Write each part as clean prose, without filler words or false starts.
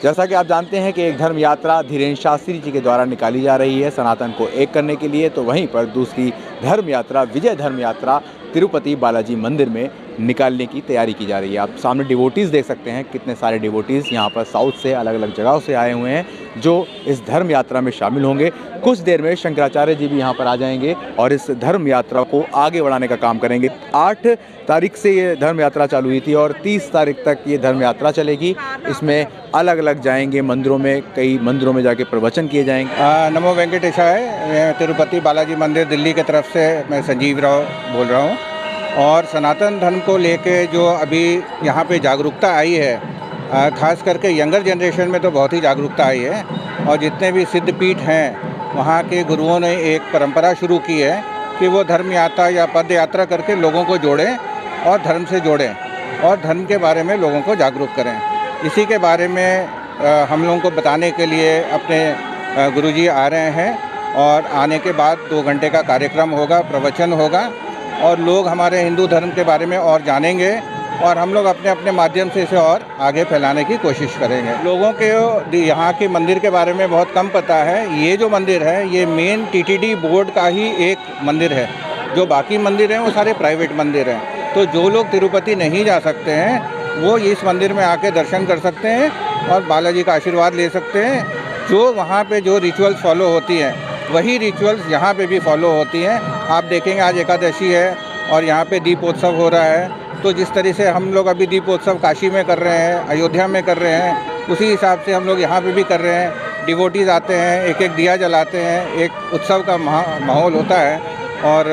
जैसा कि आप जानते हैं कि एक धर्म यात्रा धीरेन्द्र शास्त्री जी के द्वारा निकाली जा रही है सनातन को एक करने के लिए, तो वहीं पर दूसरी धर्म यात्रा विजय धर्म यात्रा तिरुपति बालाजी मंदिर में निकालने की तैयारी की जा रही है। आप सामने डिवोटीज़ देख सकते हैं, कितने सारे डिवोटीज़ यहाँ पर साउथ से अलग अलग जगहों से आए हुए हैं जो इस धर्म यात्रा में शामिल होंगे। कुछ देर में शंकराचार्य जी भी यहाँ पर आ जाएंगे और इस धर्म यात्रा को आगे बढ़ाने का काम करेंगे। 8 तारीख से ये धर्म यात्रा चालू हुई थी और 30 तारीख तक ये धर्म यात्रा चलेगी। इसमें अलग अलग जाएंगे मंदिरों में, कई मंदिरों में जाके प्रवचन किए जाएंगे। नमो वेंकटेशाय। तिरुपति बालाजी मंदिर दिल्ली की तरफ से मैं संजीव राव बोल रहा हूँ। और सनातन धर्म को लेके जो अभी यहाँ पे जागरूकता आई है, ख़ास करके यंगर जनरेशन में तो बहुत ही जागरूकता आई है। और जितने भी सिद्ध पीठ हैं वहाँ के गुरुओं ने एक परंपरा शुरू की है कि वो धर्म यात्रा या पद यात्रा करके लोगों को जोड़ें और धर्म से जोड़ें और धर्म के बारे में लोगों को जागरूक करें। इसी के बारे में हम लोगों को बताने के लिए अपने गुरुजी आ रहे हैं और आने के बाद 2 घंटे का कार्यक्रम होगा, प्रवचन होगा और लोग हमारे हिंदू धर्म के बारे में और जानेंगे और हम लोग अपने अपने माध्यम से इसे और आगे फैलाने की कोशिश करेंगे। लोगों के यहाँ के मंदिर के बारे में बहुत कम पता है। ये जो मंदिर है ये मेन टीटीडी बोर्ड का ही एक मंदिर है, जो बाकी मंदिर हैं वो सारे प्राइवेट मंदिर हैं। तो जो लोग तिरुपति नहीं जा सकते हैं वो इस मंदिर में आके दर्शन कर सकते हैं और बालाजी का आशीर्वाद ले सकते हैं। जो वहाँ पे जो रिचुअल्स फॉलो होती हैं वही रिचुअल्स यहाँ पे भी फॉलो होती हैं। आप देखेंगे आज एकादशी है और यहाँ पे दीपोत्सव हो रहा है, तो जिस तरह से हम लोग अभी दीपोत्सव काशी में कर रहे हैं, अयोध्या में कर रहे हैं, उसी हिसाब से हम लोग यहाँ पे भी कर रहे हैं। डिवोटीज़ आते हैं, एक एक दिया जलाते हैं, एक उत्सव का माहौल होता है और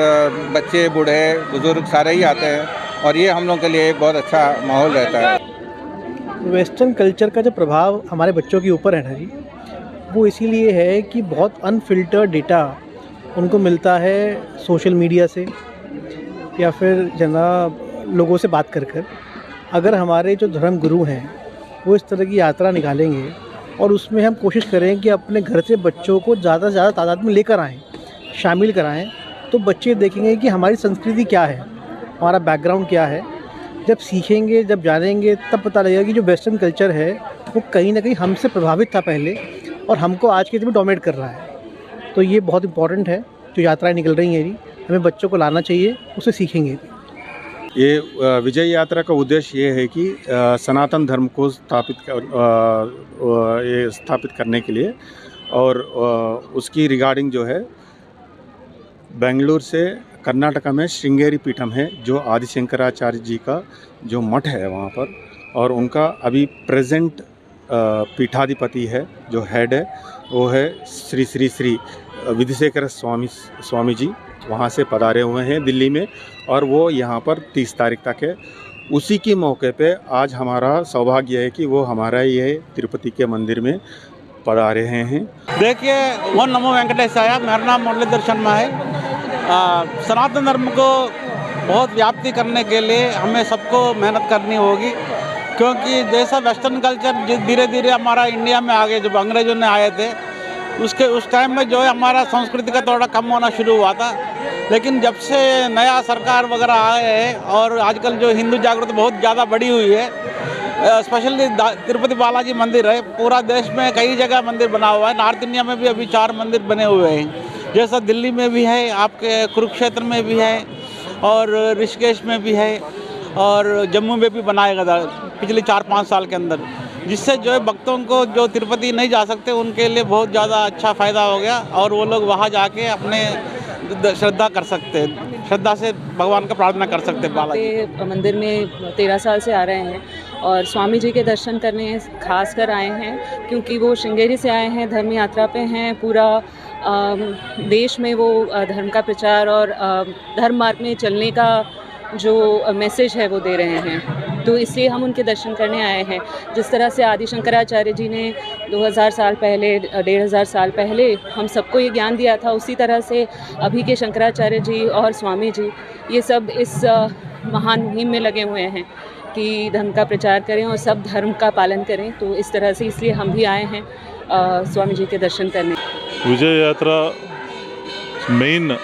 बच्चे बूढ़े बुज़ुर्ग सारे ही आते हैं और ये हम लोग के लिए एक बहुत अच्छा माहौल रहता है। वेस्टर्न कल्चर का जो प्रभाव हमारे बच्चों के ऊपर है ना जी, वो इसीलिए है कि बहुत अनफिल्टर्ड डेटा उनको मिलता है सोशल मीडिया से या फिर जना लोगों से बात कर। अगर हमारे जो धर्म गुरु हैं वो इस तरह की यात्रा निकालेंगे और उसमें हम कोशिश करें कि अपने घर से बच्चों को ज़्यादा से ज़्यादा तादाद में लेकर आएँ, शामिल कराएं, तो बच्चे देखेंगे कि हमारी संस्कृति क्या है, हमारा बैकग्राउंड क्या है। जब सीखेंगे, जब जानेंगे, तब पता लगेगा कि जो वेस्टर्न कल्चर है वो कहीं ना कहीं हमसे प्रभावित था पहले और हमको आज के दिन में डोमिनेट कर रहा है। तो ये बहुत इंपॉर्टेंट है जो यात्राएं निकल रही हैं जी, हमें बच्चों को लाना चाहिए, उसे सीखेंगे। ये विजय यात्रा का उद्देश्य ये है कि सनातन धर्म को स्थापित करने के लिए और उसकी रिगार्डिंग जो है बेंगलुरु से कर्नाटका में श्रृंगेरी पीठम है, जो आदि शंकराचार्य जी का जो मठ है वहाँ पर, और उनका अभी प्रेजेंट पीठाधिपति है, जो हेड है वो है श्री श्री श्री विधिशेखर स्वामी जी, वहाँ से पधारे हुए हैं दिल्ली में और वो यहाँ पर 30 तारीख तक है। उसी के मौके पे आज हमारा सौभाग्य है कि वो हमारा ये तिरुपति के मंदिर में पधारे हैं। देखिए, ओम नमो वेंकटेशाय। मेरा नाम मुरलीधर शर्मा है। सनातन धर्म को बहुत व्याप्ति करने के लिए हमें सबको मेहनत करनी होगी, क्योंकि जैसा वेस्टर्न कल्चर धीरे धीरे हमारा इंडिया में आ गया, जब अंग्रेजों ने आए थे उस टाइम में जो है हमारा संस्कृति का थोड़ा कम होना शुरू हुआ था। लेकिन जब से नया सरकार वगैरह आए हैं और आजकल जो हिंदू जागृति बहुत ज़्यादा बढ़ी हुई है, स्पेशली तिरुपति बालाजी मंदिर है, पूरा देश में कई जगह मंदिर बना हुआ है। नॉर्थ इंडिया में भी अभी 4 मंदिर बने हुए हैं, जैसा दिल्ली में भी है, आपके कुरुक्षेत्र में भी है और ऋषिकेश में भी है और जम्मू में भी बनाया गया पिछले 4-5 साल के अंदर, जिससे जो है भक्तों को जो तिरुपति नहीं जा सकते उनके लिए बहुत ज़्यादा अच्छा फ़ायदा हो गया और वो लोग वहाँ जाके अपने श्रद्धा कर सकते हैं, श्रद्धा से भगवान का प्रार्थना कर सकते हैं। बालाजी मंदिर में 13 साल से आ रहे हैं और स्वामी जी के दर्शन करने खास कर आए हैं, क्योंकि वो श्रृंगेरी से आए हैं, धर्म यात्रा पे हैं। पूरा देश में वो धर्म का प्रचार और धर्म मार्ग में चलने का जो मैसेज है वो दे रहे हैं, तो इसलिए हम उनके दर्शन करने आए हैं। जिस तरह से आदि शंकराचार्य जी ने 2000 साल पहले, 1500 साल पहले हम सबको ये ज्ञान दिया था, उसी तरह से अभी के शंकराचार्य जी और स्वामी जी ये सब इस महान मुहिम में लगे हुए हैं कि धर्म का प्रचार करें और सब धर्म का पालन करें। तो इस तरह से इसलिए हम भी आए हैं स्वामी जी के दर्शन करने। विजय यात्रा main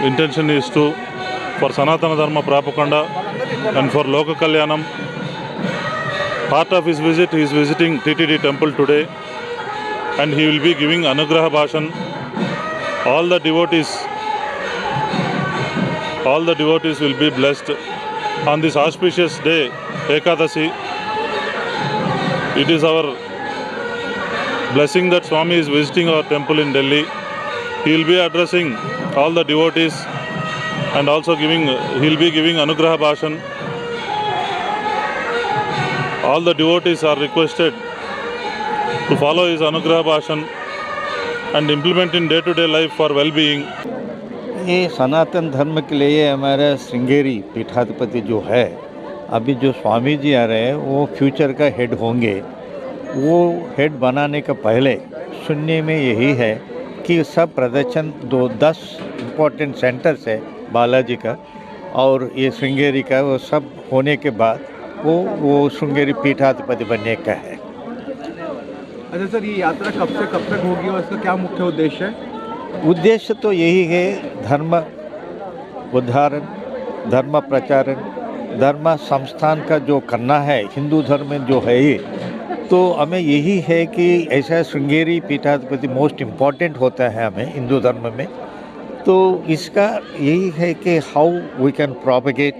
intention is to for Sanatana Dharma propaganda and for Loka Kalyanam part of his visit, he is visiting TTD temple today, and he will be giving Anugraha Bhashan. All the devotees will be blessed on this auspicious day, Ekadasi. It is our blessing that Swami is visiting our temple in Delhi. He will be addressing all the devotees and also he will be giving Anugraha Bhashan. All the devotees are requested to follow his Anugraha Bhashan and implement in day-to-day life for well-being. ये सनातन धर्म के लिए हमारा श्रृंगेरी पीठाधिपति जो है, अभी जो स्वामी जी आ रहे हैं वो फ्यूचर का हेड होंगे। वो हेड बनाने का पहले सुनने में यही है कि सब प्रदर्शन 10 इम्पोर्टेंट सेंटर्स है बालाजी का और ये श्रृंगेरी का, वो सब होने के बाद वो श्रृंगेरी पीठाधिपति बनने का है। अच्छा सर, ये यात्रा कब से कब तक होगी और इसका क्या मुख्य उद्देश्य है? उद्देश्य तो यही है धर्म उद्धारण, धर्म प्रचारण, धर्म संस्थान का जो करना है हिंदू धर्म में जो है ये, तो हमें यही है कि ऐसा श्रृंगेरी पीठाधिपति मोस्ट इम्पॉर्टेंट होता है हमें हिंदू धर्म में। तो इसका यही है कि how we can propagate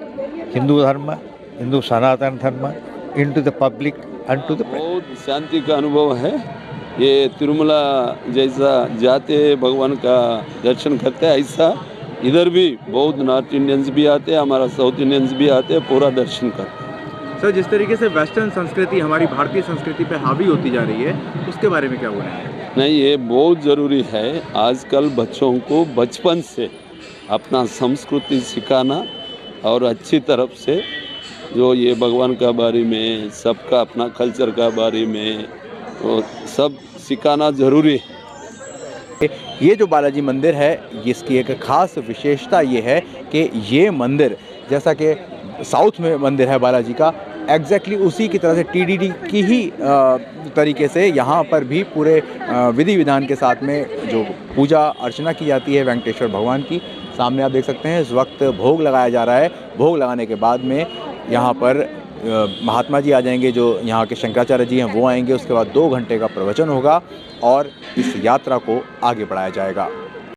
Hindu dharma, Hindu Sanatana dharma into the public and to the बहुत शांति का अनुभव है। ये तिरुमला जैसा जाते भगवान का दर्शन करते हैं, ऐसा इधर भी बहुत नॉर्थ इंडियंस भी आते हैं, हमारा साउथ इंडियंस भी आते हैं, पूरा दर्शन करते हैं। सर, जिस तरीके से वेस्टर्न संस्कृति हमारी भारतीय संस्कृति पे हावी होती जा रही है, उसके बारे में क्या बोलना है? नहीं, ये बहुत ज़रूरी है। आजकल बच्चों को बचपन से अपना संस्कृति सिखाना और अच्छी तरफ से जो ये भगवान का बारे में, सबका अपना कल्चर का बारे में वो सब सिखाना ज़रूरी है। ये जो बालाजी मंदिर है, इसकी एक ख़ास विशेषता ये है कि ये मंदिर जैसा कि साउथ में मंदिर है बालाजी का, एग्जैक्टली उसी की तरह से टीडीडी की ही तरीके से यहाँ पर भी पूरे विधि विधान के साथ में जो पूजा अर्चना की जाती है वेंकटेश्वर भगवान की। सामने आप देख सकते हैं इस वक्त भोग लगाया जा रहा है। भोग लगाने के बाद में यहाँ पर महात्मा जी आ जाएंगे, जो यहाँ के शंकराचार्य जी हैं वो आएंगे। उसके बाद 2 घंटे का प्रवचन होगा और इस यात्रा को आगे बढ़ाया जाएगा।